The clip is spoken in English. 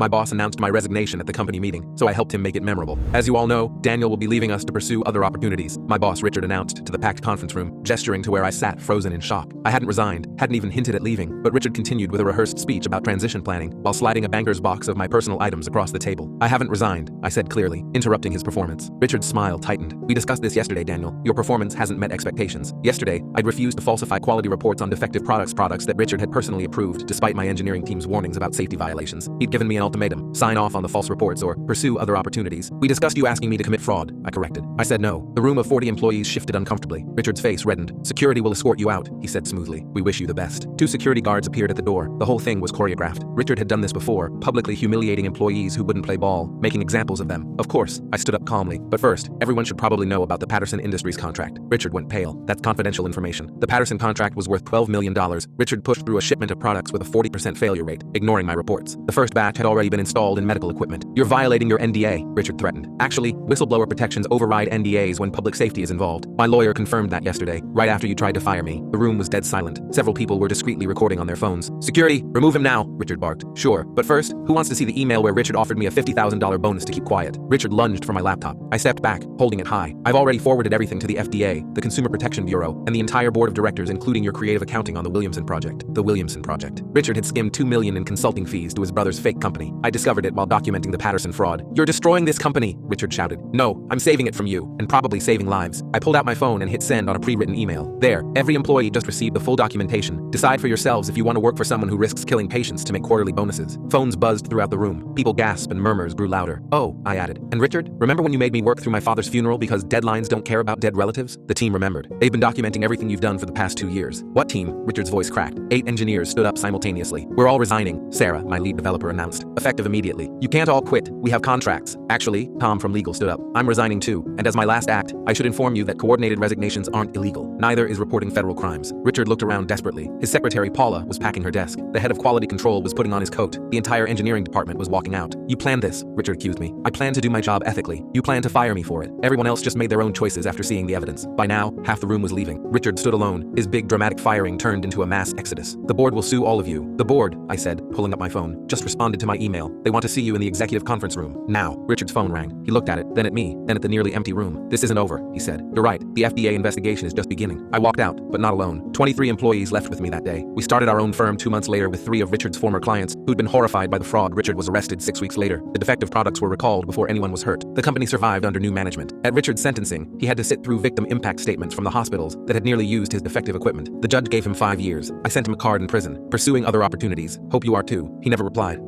My boss announced my resignation at the company meeting, so I helped him make it memorable. As you all know, Daniel will be leaving us to pursue other opportunities, my boss Richard announced to the packed conference room, gesturing to where I sat frozen in shock. I hadn't resigned, hadn't even hinted at leaving, but Richard continued with a rehearsed speech about transition planning, while sliding a banker's box of my personal items across the table. I haven't resigned, I said clearly, interrupting his performance. Richard's smile tightened. We discussed this yesterday, Daniel. Your performance hasn't met expectations. Yesterday, I'd refused to falsify quality reports on defective products that Richard had personally approved, despite my engineering team's warnings about safety violations. He'd given me an ultimatum: sign off on the false reports or pursue other opportunities. We discussed you asking me to commit fraud, I corrected. I said no. The room of 40 employees shifted uncomfortably. Richard's face reddened. Security will escort you out, he said smoothly. We wish you the best. 2 security guards appeared at the door. The whole thing was choreographed. Richard had done this before, publicly humiliating employees who wouldn't play ball, making examples of them. Of course, I stood up calmly. But first, everyone should probably know about the Patterson Industries contract. Richard went pale. That's confidential information. The Patterson contract was worth $12 million. Richard pushed through a shipment of products with a 40% failure rate, ignoring my reports. The first batch had already been installed in medical equipment. You're violating your NDA, Richard threatened. Actually, whistleblower protections override NDAs when public safety is involved. My lawyer confirmed that yesterday, right after you tried to fire me. The room was dead silent. Several people were discreetly recording on their phones. Security, remove him now, Richard barked. Sure, but first, who wants to see the email where Richard offered me a $50,000 bonus to keep quiet? Richard lunged for my laptop. I stepped back, holding it high. I've already forwarded everything to the FDA, the Consumer Protection Bureau, and the entire board of directors, including your creative accounting on the Williamson project. The Williamson project. Richard had skimmed $2 million in consulting fees to his brother's fake company. I discovered it while documenting the Patterson fraud. You're destroying this company, Richard shouted. No, I'm saving it from you, and probably saving lives. I pulled out my phone and hit send on a pre-written email. There, every employee just received the full documentation. Decide for yourselves if you want to work for someone who risks killing patients to make quarterly bonuses. Phones buzzed throughout the room. People gasped and murmurs grew louder. Oh, I added. And Richard, remember when you made me work through my father's funeral because deadlines don't care about dead relatives? The team remembered. They've been documenting everything you've done for the past 2 years. What team? Richard's voice cracked. 8 engineers stood up simultaneously. We're all resigning, Sarah, my lead developer, announced. Effective immediately. You can't all quit. We have contracts. Actually, Tom from legal stood up. I'm resigning too, and as my last act, I should inform you that coordinated resignations aren't illegal. Neither is reporting federal crimes. Richard looked around desperately. His secretary, Paula, was packing her desk. The head of quality control was putting on his coat. The entire engineering department was walking out. You planned this, Richard accused me. I planned to do my job ethically. You planned to fire me for it. Everyone else just made their own choices after seeing the evidence. By now, half the room was leaving. Richard stood alone. His big dramatic firing turned into a mass exodus. The board will sue all of you. The board, I said, pulling up my phone, just responded to my email. They want to see you in the executive conference room. Now. Richard's phone rang. He looked at it, then at me, then at the nearly empty room. This isn't over, he said. You're right. The FDA investigation is just beginning. I walked out, but not alone. 23 employees left with me that day. We started our own firm 2 months later with 3 of Richard's former clients who'd been horrified by the fraud. Richard was arrested 6 weeks later. The defective products were recalled before anyone was hurt. The company survived under new management. At Richard's sentencing, he had to sit through victim impact statements from the hospitals that had nearly used his defective equipment. The judge gave him 5 years. I sent him a card in prison. Pursuing other opportunities. Hope you are too. He never replied.